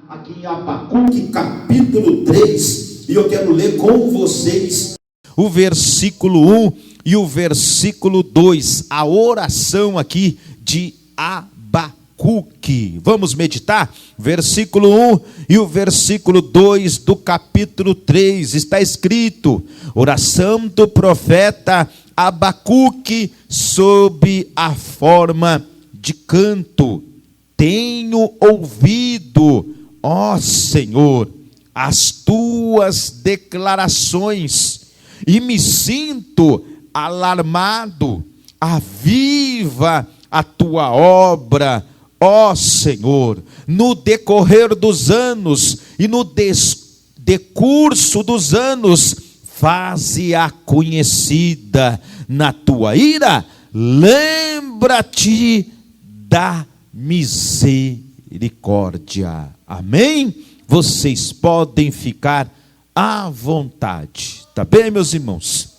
aqui em Abacuque capítulo 3, e eu quero ler com vocês o versículo 1 e o versículo 2, a oração aqui de Abacuque. Vamos meditar? Versículo 1 e o versículo 2 do capítulo 3, está escrito: oração do profeta Abacuque sob a forma de canto. Tenho ouvido, ó Senhor, as tuas declarações e me sinto alarmado. Aviva a tua obra, ó Senhor, no decorrer dos anos e no decurso dos anos, faze-a conhecida. Na tua ira, lembra-te da misericórdia. Amém? Vocês podem ficar à vontade, tá bem, meus irmãos?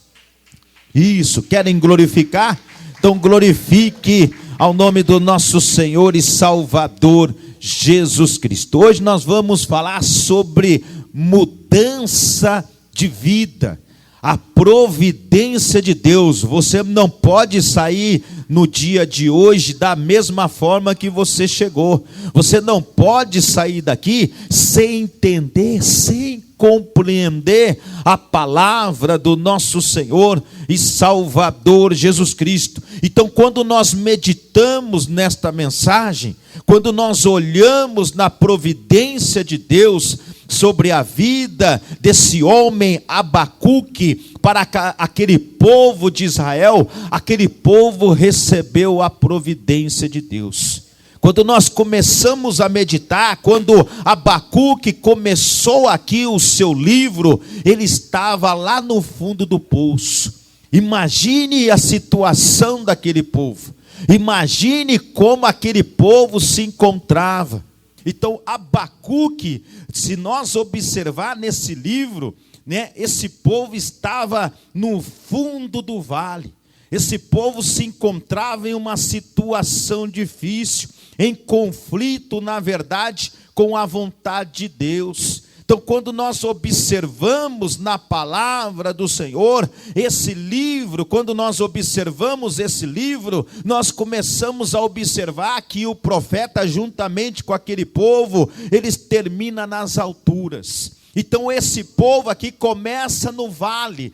Isso, querem glorificar? Então glorifique ao nome do nosso Senhor e Salvador Jesus Cristo. Hoje nós vamos falar sobre mudança de vida, a providência de Deus. Você não pode sair no dia de hoje da mesma forma que você chegou. Você não pode sair daqui sem entender, sem compreender a palavra do nosso Senhor e Salvador Jesus Cristo. Então, quando nós meditamos nesta mensagem, quando nós olhamos na providência de Deus sobre a vida desse homem Abacuque, para aquele povo de Israel, aquele povo recebeu a providência de Deus. Quando nós começamos a meditar, quando Abacuque começou aqui o seu livro, ele estava lá no fundo do poço. Imagine a situação daquele povo, imagine como aquele povo se encontrava. Então Abacuque, se nós observar nesse livro, né, esse povo estava no fundo do vale. Esse povo se encontrava em uma situação difícil, em conflito, na verdade, com a vontade de Deus. Então, quando nós observamos na palavra do Senhor, esse livro, quando nós observamos esse livro, nós começamos a observar que o profeta, juntamente com aquele povo, eles terminam nas alturas. Então esse povo aqui começa no vale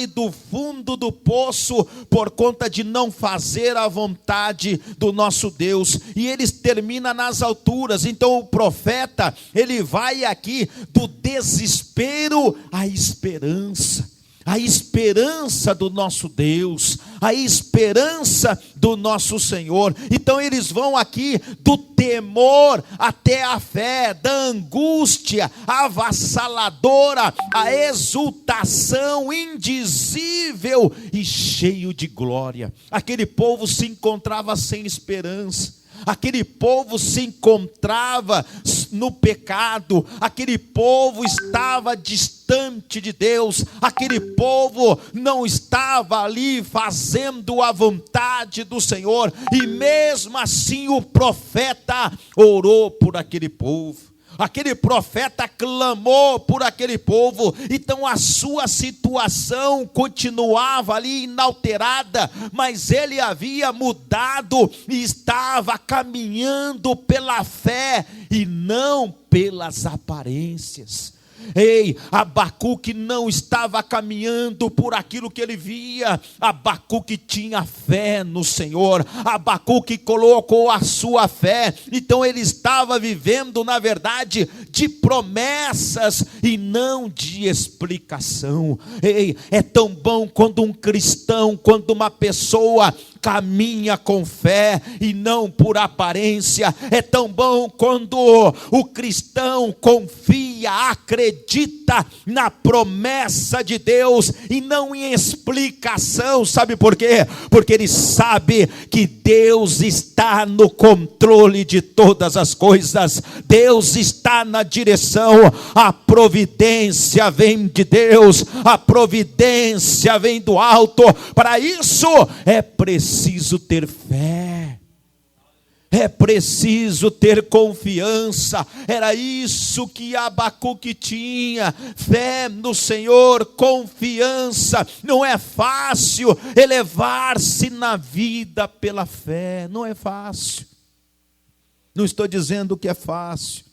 do fundo do poço, por conta de não fazer a vontade do nosso Deus, e eles terminam nas alturas. Então o profeta, ele vai aqui do desespero à esperança. A esperança do nosso Deus, a esperança do nosso Senhor. Então eles vão aqui do temor até a fé, da angústia avassaladora, a exultação indizível e cheio de glória. Aquele povo se encontrava sem esperança. Aquele povo se encontrava no pecado, aquele povo estava distante de Deus, aquele povo não estava ali fazendo a vontade do Senhor, e mesmo assim o profeta orou por aquele povo. Aquele profeta clamou por aquele povo. Então a sua situação continuava ali inalterada, mas ele havia mudado e estava caminhando pela fé e não pelas aparências. Ei, Abacuque não estava caminhando por aquilo que ele via. Abacuque tinha fé no Senhor. Abacuque colocou a sua fé. Então ele estava vivendo, na verdade, de promessas e não de explicação. Ei, é tão bom quando um cristão, quando uma pessoa caminha com fé e não por aparência. É tão bom quando o cristão confia, acredita na promessa de Deus e não em explicação. Sabe por quê? Porque ele sabe que Deus está no controle de todas as coisas. Deus está na direção. A providência vem de Deus, a providência vem do alto. Para isso é preciso ter fé. É preciso ter confiança. Era isso que Abacuque tinha: fé no Senhor, confiança. Não é fácil elevar-se na vida pela fé, não é fácil. Não estou dizendo que é fácil.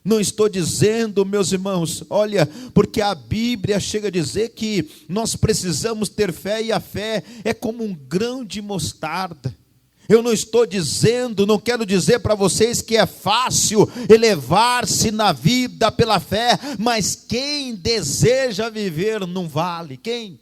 Não estou dizendo, meus irmãos, olha, porque a Bíblia chega a dizer que nós precisamos ter fé, e a fé é como um grão de mostarda. Eu não estou dizendo, não quero dizer para vocês que é fácil elevar-se na vida pela fé, mas quem deseja viver num vale? Quem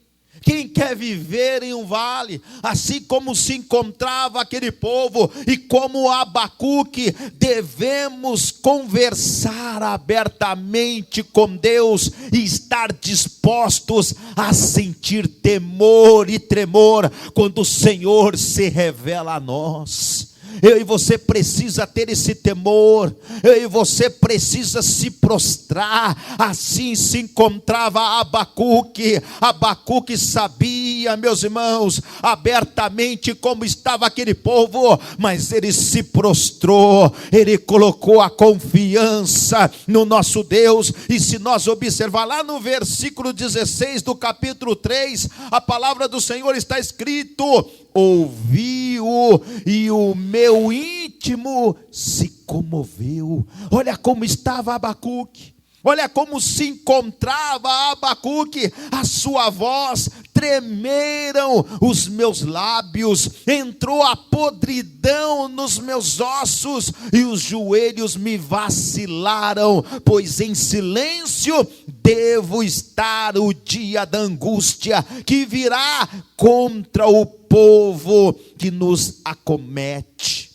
quer viver em um vale, assim como se encontrava aquele povo, e como Abacuque, devemos conversar abertamente com Deus e estar dispostos a sentir temor e tremor quando o Senhor se revela a nós. Eu e você precisa ter esse temor, eu e você precisa se prostrar. Assim se encontrava Abacuque. Abacuque sabia, meus irmãos, abertamente como estava aquele povo, mas ele se prostrou, ele colocou a confiança no nosso Deus. E se nós observar lá no versículo 16 do capítulo 3, a palavra do Senhor está escrito: ouviu e o meu íntimo se comoveu. Olha como estava Abacuque, olha como se encontrava Abacuque. A sua voz tremeram os meus lábios, entrou a podridão nos meus ossos, e os joelhos me vacilaram, pois em silêncio devo estar o dia da angústia que virá contra o povo que nos acomete.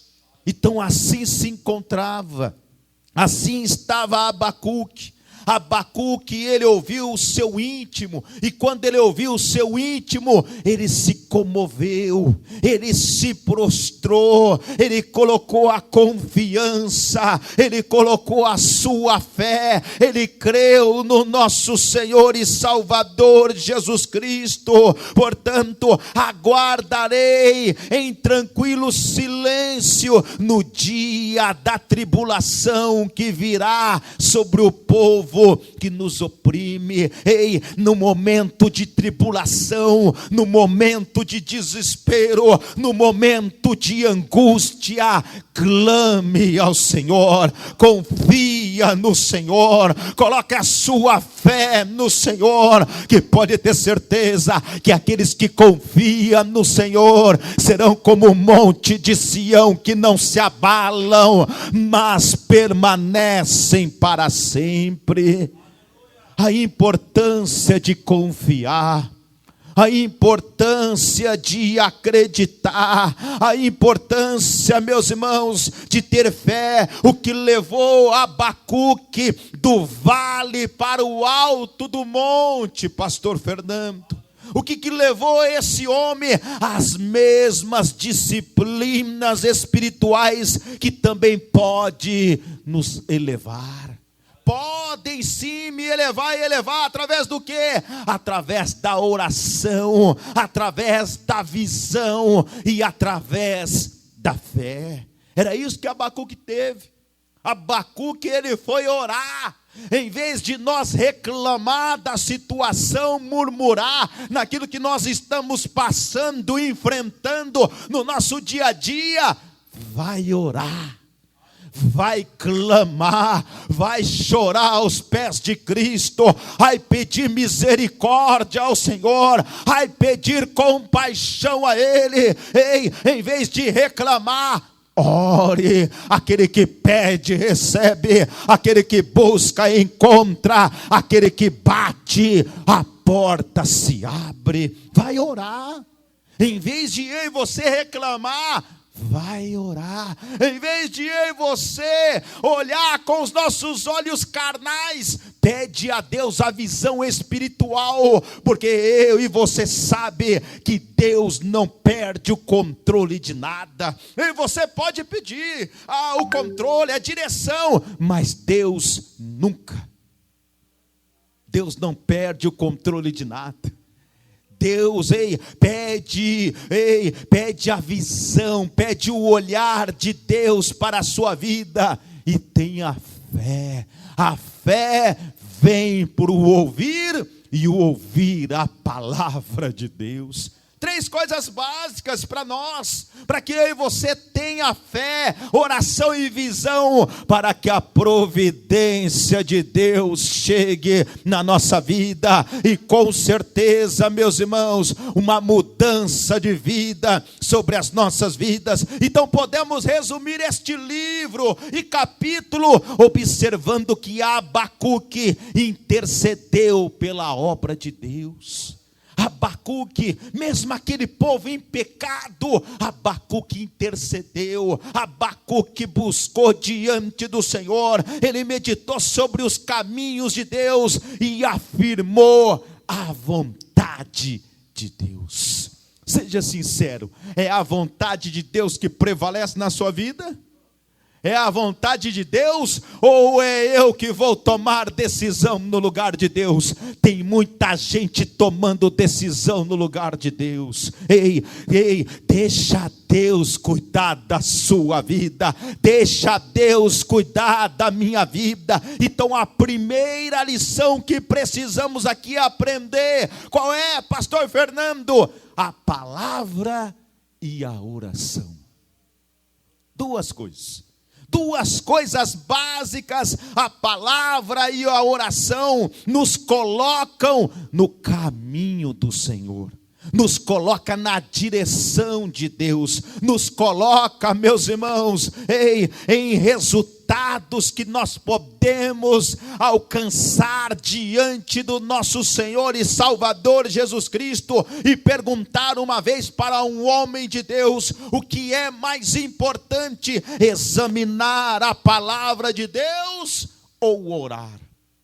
Então assim se encontrava, assim estava Abacuque. Abacuque, ele ouviu o seu íntimo, e quando ele ouviu o seu íntimo, ele se comoveu, ele se prostrou, ele colocou a confiança, ele colocou a sua fé, ele creu no nosso Senhor e Salvador Jesus Cristo. Portanto, aguardarei em tranquilo silêncio no dia da tribulação que virá sobre o povo que nos oprime. Ei, no momento de tribulação, no momento de desespero, no momento de angústia, clame ao Senhor, confia no Senhor, coloque a sua fé no Senhor, que pode ter certeza que aqueles que confiam no Senhor serão como o monte de Sião, que não se abalam, mas permanecem para sempre. A importância de confiar, a importância de acreditar, a importância, meus irmãos, de ter fé. O que levou Abacuque do vale para o alto do monte, pastor Fernando? O que levou esse homem às mesmas disciplinas espirituais que também pode nos elevar? Podem sim me elevar, e elevar através do quê? Através da oração, através da visão e através da fé. Era isso que Abacuque teve. Abacuque, ele foi orar. Em vez de nós reclamar da situação, murmurar naquilo que nós estamos passando, enfrentando no nosso dia a dia, vai orar, vai clamar, vai chorar aos pés de Cristo, vai pedir misericórdia ao Senhor, vai pedir compaixão a Ele. Ei, em vez de reclamar, ore. Aquele que pede, recebe. Aquele que busca, encontra. Aquele que bate, a porta se abre. Vai orar. Em vez de eu e você reclamar, vai orar. Em vez de eu e você olhar com os nossos olhos carnais, pede a Deus a visão espiritual, porque eu e você sabe que Deus não perde o controle de nada. E você pode pedir o controle, a direção, mas Deus nunca. Deus não perde o controle de nada. Deus, pede a visão, pede o olhar de Deus para a sua vida, e tenha fé. A fé vem por o ouvir, e o ouvir a palavra de Deus. 3 coisas básicas para nós, para que eu e você tenha fé, oração e visão, para que a providência de Deus chegue na nossa vida, e com certeza, meus irmãos, uma mudança de vida sobre as nossas vidas. Então podemos resumir este livro e capítulo observando que Abacuque intercedeu pela obra de Deus. Abacuque, mesmo aquele povo em pecado, Abacuque intercedeu, Abacuque buscou diante do Senhor, ele meditou sobre os caminhos de Deus e afirmou a vontade de Deus. Seja sincero, é a vontade de Deus que prevalece na sua vida? É a vontade de Deus, ou é eu que vou tomar decisão no lugar de Deus? Tem muita gente tomando decisão no lugar de Deus. Ei, deixa Deus cuidar da sua vida, deixa Deus cuidar da minha vida. Então a primeira lição que precisamos aqui aprender, qual é, pastor Fernando? A palavra e a oração. 2 coisas básicas, a palavra e a oração nos colocam no caminho do Senhor, nos coloca na direção de Deus, nos coloca, meus irmãos, em resultados que nós podemos alcançar diante do nosso Senhor e Salvador Jesus Cristo. E perguntar uma vez para um homem de Deus: o que é mais importante, examinar a palavra de Deus ou orar?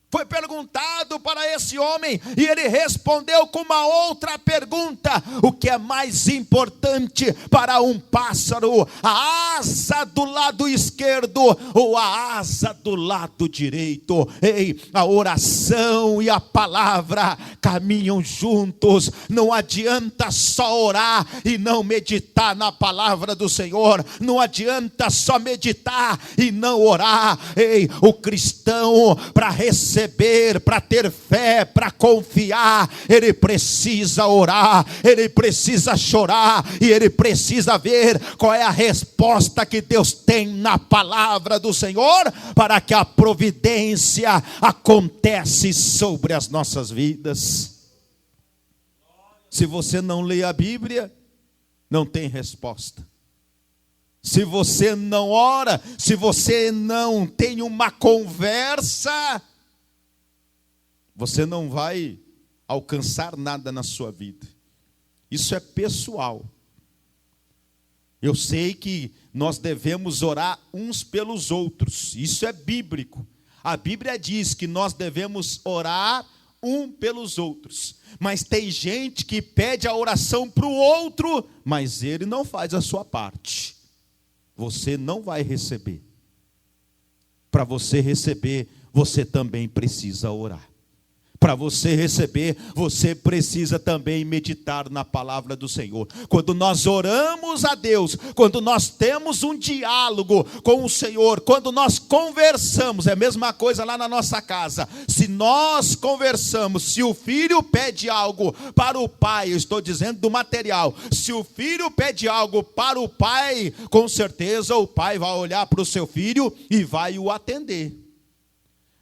Foi perguntado para esse homem e ele respondeu com uma outra pergunta: o que é mais importante para um pássaro, a asa do lado esquerdo ou a asa do lado direito? A oração e a palavra caminham juntos. Não adianta só orar e não meditar na palavra do Senhor, não adianta só meditar e não orar. O cristão, para receber, para ter fé, para confiar, ele precisa orar, ele precisa chorar, e ele precisa ver qual é a resposta que Deus tem na palavra do Senhor, para que a providência acontece sobre as nossas vidas. Se você não lê a Bíblia, não tem resposta. Se você não ora, se você não tem uma conversa, você não vai alcançar nada na sua vida. Isso é pessoal. Eu sei que nós devemos orar uns pelos outros. Isso é bíblico. A Bíblia diz que nós devemos orar um pelos outros. Mas tem gente que pede a oração para o outro, mas ele não faz a sua parte. Você não vai receber. Para você receber, você também precisa orar. Para você receber, você precisa também meditar na palavra do Senhor. Quando nós oramos a Deus, quando nós temos um diálogo com o Senhor, quando nós conversamos, é a mesma coisa lá na nossa casa. Se nós conversamos, se o filho pede algo para o pai, eu estou dizendo do material, se o filho pede algo para o pai, com certeza o pai vai olhar para o seu filho e vai o atender.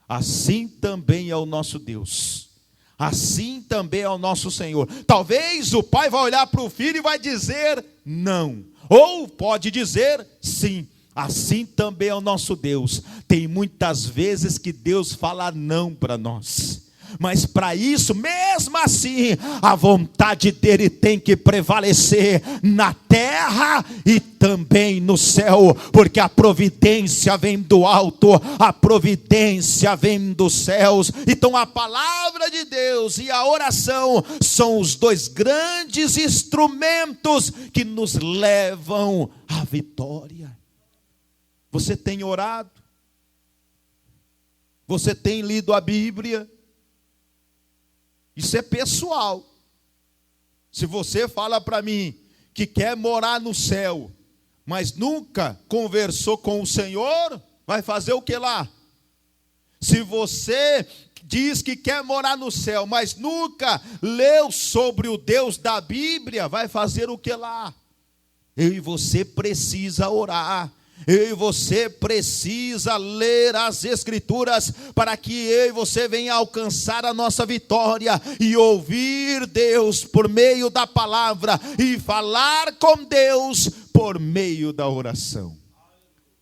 Assim também é o nosso Deus, assim também é o nosso Senhor. Talvez o pai vai olhar para o filho e vai dizer não, ou pode dizer sim. Assim também é o nosso Deus. Tem muitas vezes que Deus fala não para nós, mas para isso, mesmo assim, a vontade dele tem que prevalecer na terra e também no céu, porque a providência vem do alto, a providência vem dos céus. Então a palavra de Deus e a oração são os 2 grandes instrumentos que nos levam à vitória. Você tem orado? Você tem lido a Bíblia? Isso é pessoal. Se você fala para mim que quer morar no céu, mas nunca conversou com o Senhor, vai fazer o que lá? Se você diz que quer morar no céu, mas nunca leu sobre o Deus da Bíblia, vai fazer o que lá? Eu e você precisa orar. Eu e você precisa ler as Escrituras para que eu e você venha alcançar a nossa vitória e ouvir Deus por meio da palavra e falar com Deus por meio da oração.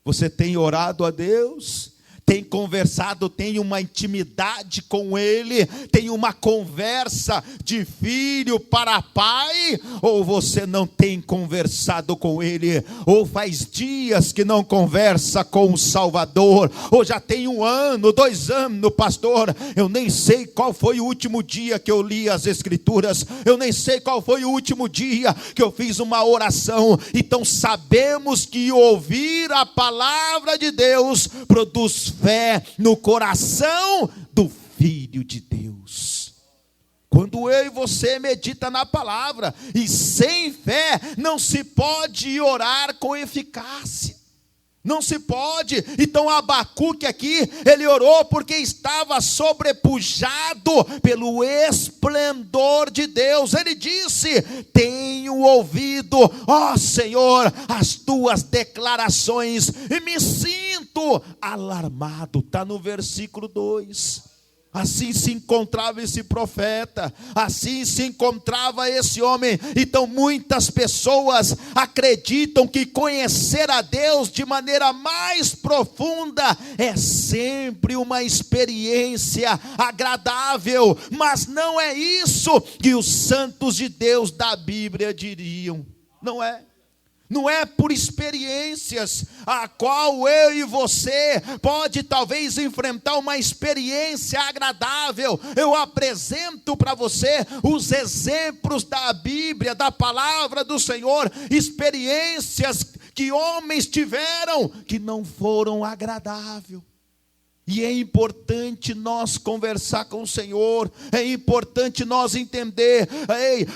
Você tem orado a Deus? Tem conversado, tem uma intimidade com Ele, tem uma conversa de filho para pai, ou você não tem conversado com Ele, ou faz dias que não conversa com o Salvador, ou já tem 1 ano, 2 anos, pastor, eu nem sei qual foi o último dia que eu li as Escrituras, eu nem sei qual foi o último dia que eu fiz uma oração. Então sabemos que ouvir a palavra de Deus produz fé no coração do Filho de Deus. Quando eu e você medita na palavra, e sem fé não se pode orar com eficácia, não se pode. Então Abacuque aqui, ele orou porque estava sobrepujado pelo esplendor de Deus. Ele disse: tenho ouvido, ó Senhor, as tuas declarações e me sinto alarmado. Está no versículo 2. Assim se encontrava esse profeta, assim se encontrava esse homem. Então muitas pessoas acreditam que conhecer a Deus de maneira mais profunda é sempre uma experiência agradável, mas não é isso que os santos de Deus da Bíblia diriam. Não é. Não é por experiências a qual eu e você pode talvez enfrentar uma experiência agradável. Eu apresento para você os exemplos da Bíblia, da palavra do Senhor, experiências que homens tiveram que não foram agradáveis. E é importante nós conversar com o Senhor, é importante nós entender.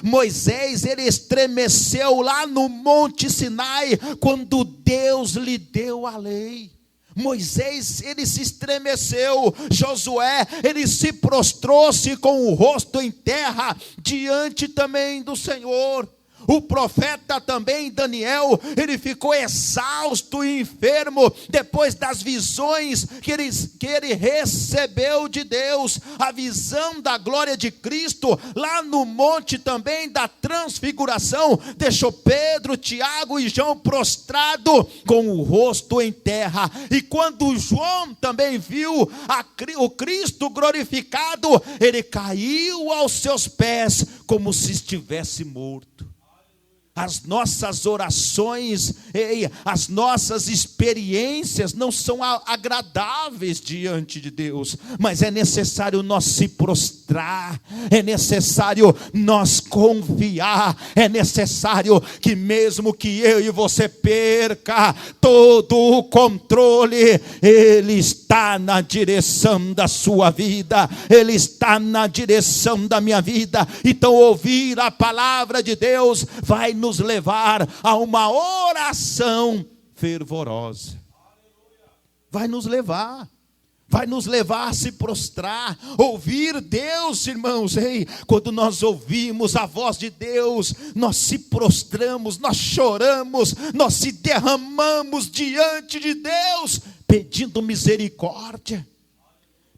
Moisés, ele estremeceu lá no Monte Sinai, quando Deus lhe deu a lei. Moisés, ele se estremeceu. Josué, ele se prostrou-se com o rosto em terra, diante também do Senhor. O profeta também, Daniel, ele ficou exausto e enfermo, depois das visões que ele recebeu de Deus, a visão da glória de Cristo, lá no monte também da transfiguração, deixou Pedro, Tiago e João prostrado, com o rosto em terra. E quando João também viu o Cristo glorificado, ele caiu aos seus pés, como se estivesse morto. As nossas orações, as nossas experiências não são agradáveis diante de Deus, mas é necessário nós se prostrar, é necessário nós confiar, é necessário que mesmo que eu e você perca todo o controle, Ele está na direção da sua vida, Ele está na direção da minha vida. Então ouvir a palavra de Deus vai nos levar a uma oração fervorosa. Vai nos levar a se prostrar, ouvir Deus, irmãos. Quando nós ouvimos a voz de Deus, nós se prostramos, nós choramos, nós se derramamos diante de Deus, pedindo misericórdia,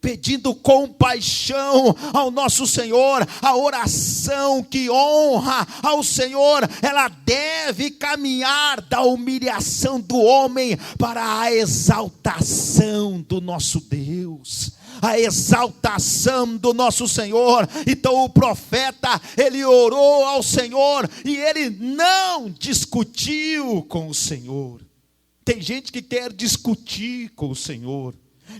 pedindo compaixão ao nosso Senhor. A oração que honra ao Senhor, ela deve caminhar da humilhação do homem para a exaltação do nosso Deus, a exaltação do nosso Senhor. Então o profeta, ele orou ao Senhor e ele não discutiu com o Senhor. Tem gente que quer discutir com o Senhor,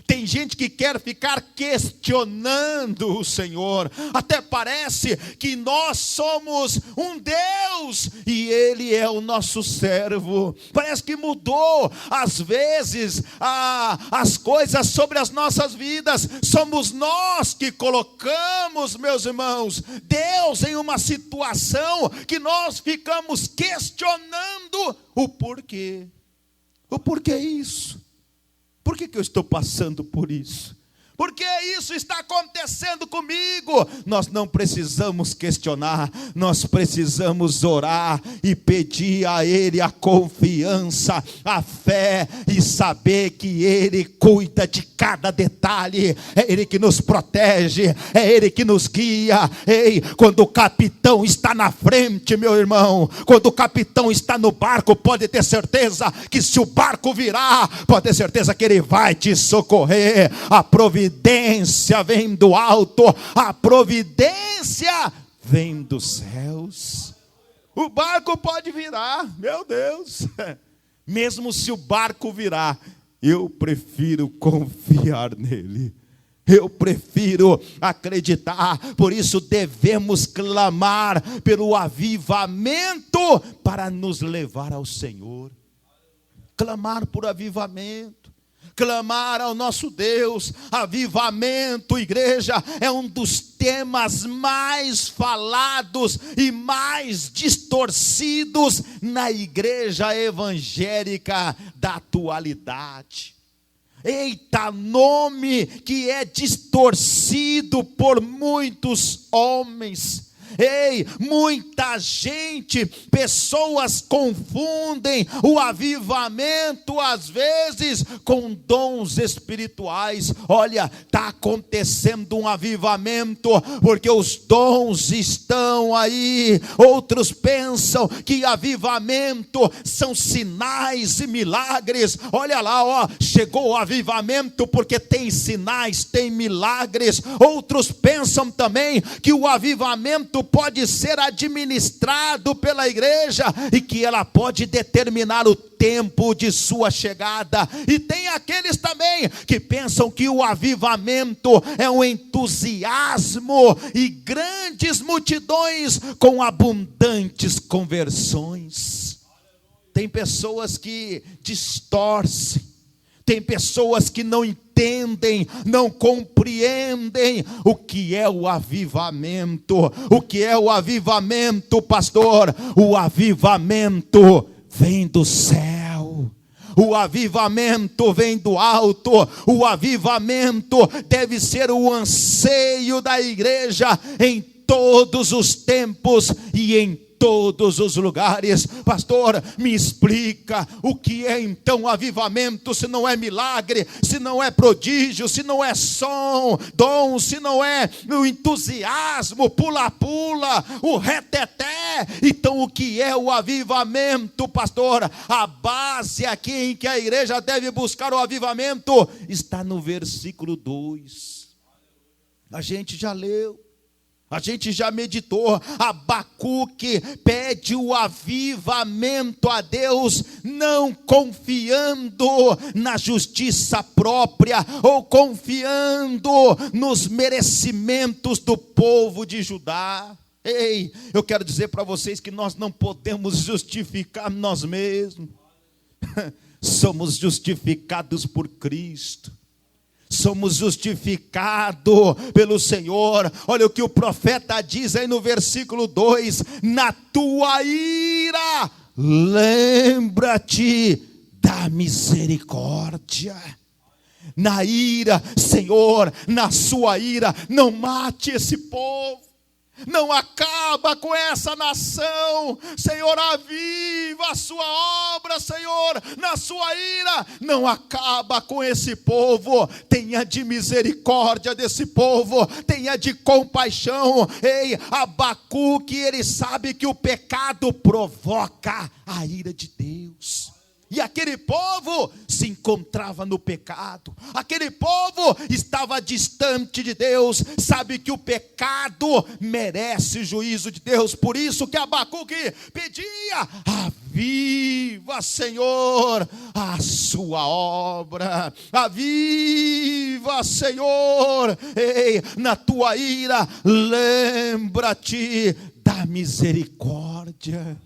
Tem gente que quer ficar questionando o Senhor. Até parece que nós somos um Deus e Ele é o nosso servo. Parece que mudou, às vezes, as coisas sobre as nossas vidas. Somos nós que colocamos, meus irmãos, Deus em uma situação que nós ficamos questionando o porquê. O porquê isso? Por que eu estou passando por isso? Por que isso está acontecendo comigo? Nós não precisamos questionar, nós precisamos orar e pedir a Ele a confiança, a fé e saber que Ele cuida de cada detalhe. É Ele que nos protege, é Ele que nos guia. Ei, quando o capitão está na frente, meu irmão, quando o capitão está no barco, pode ter certeza que se o barco virar, pode ter certeza que Ele vai te socorrer. A providência vem do alto, a providência vem dos céus. O barco pode virar, meu Deus. Mesmo se o barco virar, eu prefiro confiar nele. Eu prefiro acreditar. Por isso devemos clamar pelo avivamento para nos levar ao Senhor. Clamar por avivamento. Clamar ao nosso Deus. Avivamento, igreja, é um dos temas mais falados e mais distorcidos na igreja evangélica da atualidade. Eita, nome que é distorcido por muitos homens. Ei, muita gente, pessoas confundem o avivamento às vezes com dons espirituais. Olha, está acontecendo um avivamento porque os dons estão aí. Outros pensam que avivamento são sinais e milagres. Olha lá, ó, chegou o avivamento porque tem sinais, tem milagres. Outros pensam também que o avivamento pode ser administrado pela igreja e que ela pode determinar o tempo de sua chegada. E tem aqueles também que pensam que o avivamento é um entusiasmo e grandes multidões com abundantes conversões. Tem pessoas que distorcem. Tem pessoas que não entendem, não compreendem o que é o avivamento. O que é o avivamento, pastor? O avivamento vem do céu. O avivamento vem do alto. O avivamento deve ser o anseio da igreja em todos os tempos e em todos os lugares. Pastor, me explica o que é então avivamento, se não é milagre, se não é prodígio, se não é som, dom, se não é o entusiasmo, pula-pula, o reteté. Então o que é o avivamento, pastor? A base aqui em que a igreja deve buscar o avivamento está no versículo 2. A gente já leu. A gente já meditou. Abacuque pede o avivamento a Deus, não confiando na justiça própria ou confiando nos merecimentos do povo de Judá. Ei, eu quero dizer para vocês que nós não podemos justificar nós mesmos. Somos justificados por Cristo. Somos justificados pelo Senhor. Olha o que o profeta diz aí no versículo 2: na tua ira, lembra-te da misericórdia. Na ira, Senhor, na sua ira, não mate esse povo. Não acaba com essa nação. Senhor, aviva a sua obra, Senhor, na sua ira. Não acaba com esse povo. Tenha de misericórdia desse povo. Tenha de compaixão. Ei, Abacuque, ele sabe que o pecado provoca a ira de Deus. E aquele povo se encontrava no pecado. Aquele povo estava distante de Deus. Sabe que o pecado merece juízo de Deus. Por isso que Abacuque pedia: aviva, Senhor, a sua obra. Aviva, Senhor, ei, na tua ira, lembra-te da misericórdia.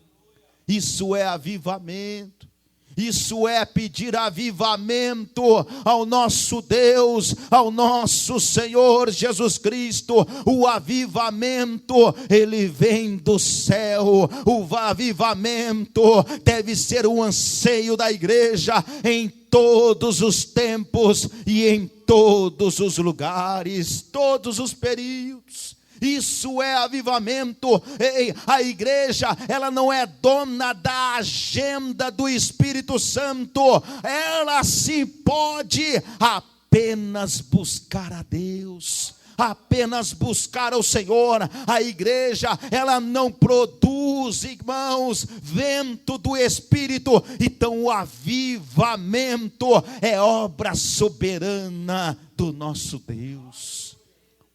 Isso é avivamento. Isso é pedir avivamento ao nosso Deus, ao nosso Senhor Jesus Cristo. O avivamento, ele vem do céu. O avivamento deve ser um anseio da igreja em todos os tempos e em todos os lugares, todos os períodos. Isso é avivamento. Ei, a igreja, ela não é dona da agenda do Espírito Santo. Ela sim pode apenas buscar a Deus, apenas buscar ao Senhor. A igreja, ela não produz, irmãos, vento do Espírito. Então o avivamento é obra soberana do nosso Deus.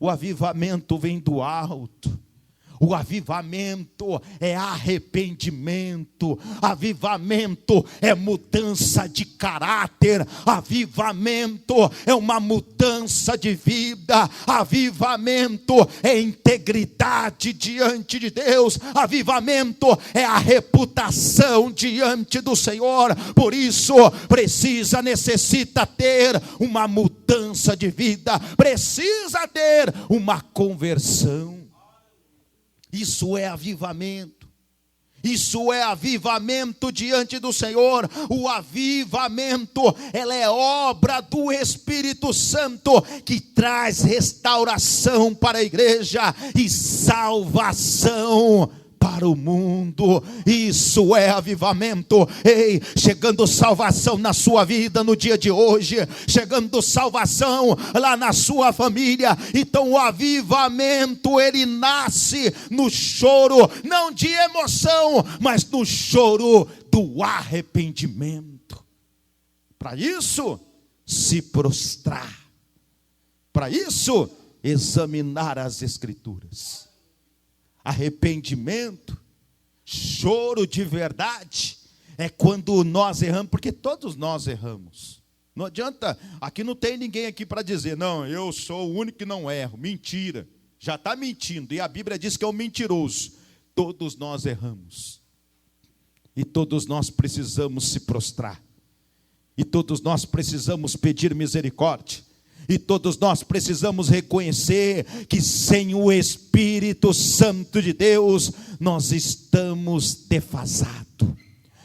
O avivamento vem do alto. O avivamento é arrependimento. Avivamento é mudança de caráter. Avivamento é uma mudança de vida. Avivamento é integridade diante de Deus. Avivamento é a reputação diante do Senhor. Por isso necessita ter uma mudança de vida. Precisa ter uma conversão. Isso é avivamento. Isso é avivamento diante do Senhor. O avivamento, ela é obra do Espírito Santo, que traz restauração para a igreja e salvação para o mundo. Isso é avivamento. Ei, chegando salvação na sua vida no dia de hoje, chegando salvação lá na sua família. Então o avivamento, ele nasce no choro, não de emoção, mas no choro do arrependimento. Para isso, se prostrar. Para isso, examinar as Escrituras. Arrependimento, choro de verdade, é quando nós erramos, porque todos nós erramos. Não adianta, aqui não tem ninguém aqui para dizer, não, eu sou o único que não erro. Mentira, já está mentindo, e a Bíblia diz que é um mentiroso. Todos nós erramos, e todos nós precisamos se prostrar, e todos nós precisamos pedir misericórdia. E todos nós precisamos reconhecer que sem o Espírito Santo de Deus, nós estamos defasados.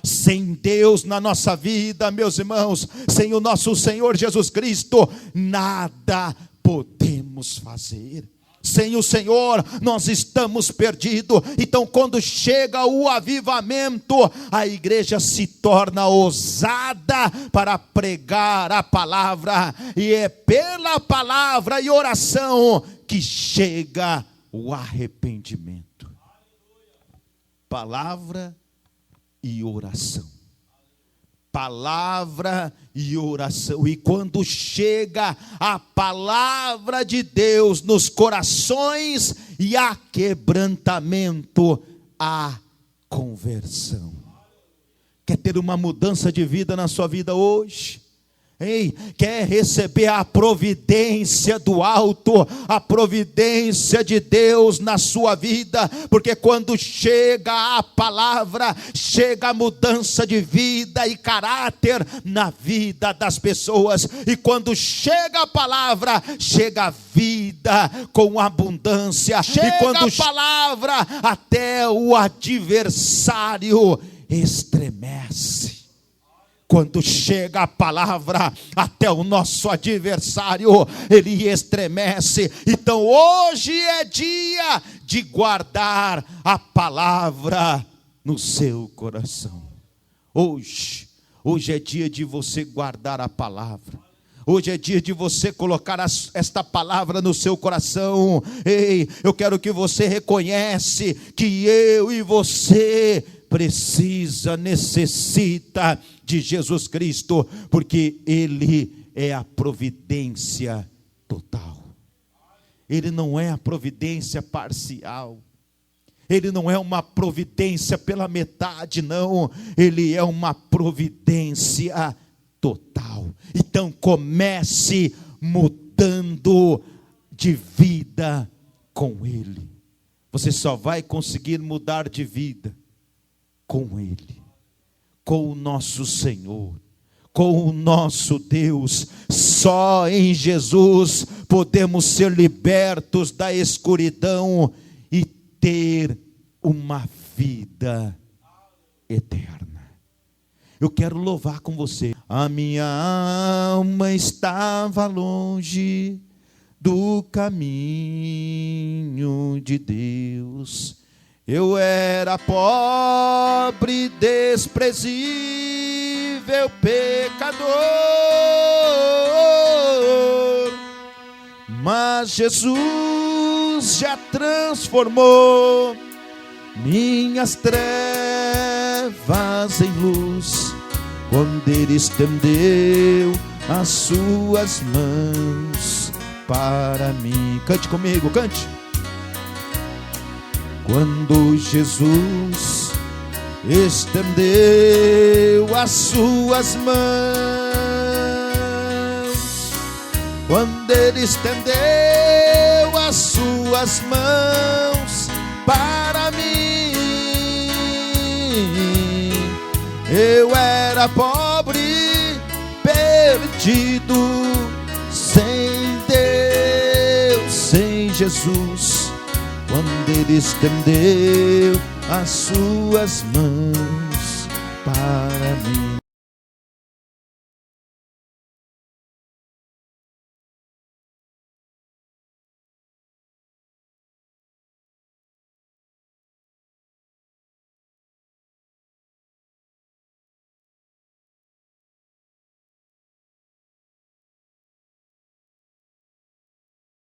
Sem Deus na nossa vida, meus irmãos, sem o nosso Senhor Jesus Cristo, nada podemos fazer. Sem o Senhor, nós estamos perdidos. Então, quando chega o avivamento, a igreja se torna ousada para pregar a palavra. E é pela palavra e oração que chega o arrependimento. Palavra e oração. Palavra e oração. E quando chega a palavra de Deus nos corações e há quebrantamento, há conversão. Quer ter uma mudança de vida na sua vida hoje? Ei, quer receber a providência do alto, a providência de Deus na sua vida? Porque quando chega a palavra, chega a mudança de vida e caráter na vida das pessoas. E quando chega a palavra, chega a vida com abundância. Chega e quando a palavra, até o adversário estremece. Quando chega a palavra, até o nosso adversário, ele estremece. Então hoje é dia de guardar a palavra no seu coração. Hoje é dia de você guardar a palavra. Hoje é dia de você colocar esta palavra no seu coração. Ei, eu quero que você reconhece que eu e você precisa, necessita de Jesus Cristo, porque Ele é a providência total. Ele não é a providência parcial. Ele não é uma providência pela metade, não. Ele é uma providência total. Então comece mudando de vida com Ele. Você só vai conseguir mudar de vida com Ele, com o nosso Senhor, com o nosso Deus. Só em Jesus podemos ser libertos da escuridão e ter uma vida eterna. Eu quero louvar com você. A minha alma estava longe do caminho de Deus. Eu era pobre, desprezível, pecador, mas Jesus já transformou minhas trevas em luz, quando Ele estendeu as suas mãos para mim. Cante comigo, cante. Quando Jesus estendeu as suas mãos, quando Ele estendeu as suas mãos para mim, eu era pobre, perdido, sem Deus, sem Jesus. Quando Ele estendeu as suas mãos para mim.